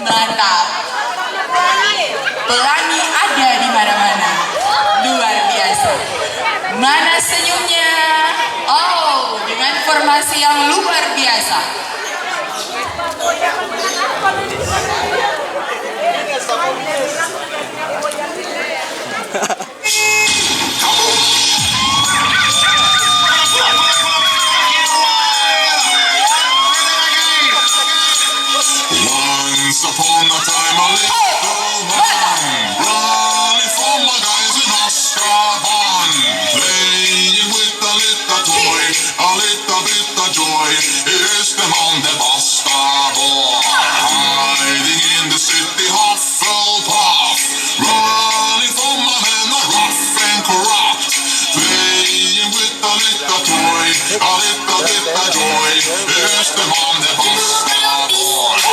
Mantap. Pelangi ada di mana-mana. Luar biasa. Mana senyumnya? Oh, dengan formasi yang luar biasa. Once upon a time a little man running from my guys in Azkaban, playing with a little toy, a little bit of joy. Here's the man, the basta boy, hiding in the city Hufflepuff, running from my men are rough and corrupt, playing with a little toy, a little bit of joy. Here's the man, the basta boy.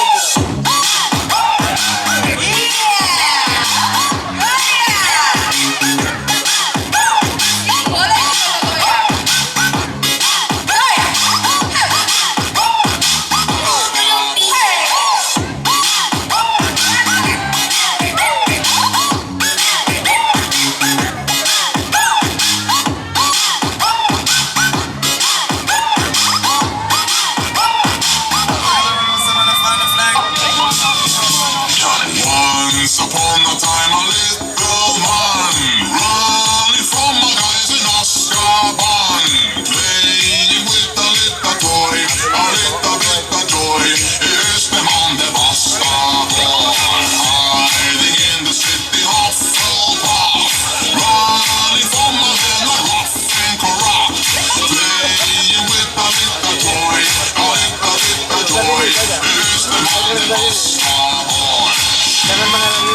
Once upon a time a little man running from my guys in Azkaban, playing with a little toy, a little bit of joy. Here's the man, the basta boy, hiding in the city Hufflepuff, running from my men are rough and corrupt, playing with a little toy, a little bit of joy. Here's the man, the basta boy. Jangan mengalami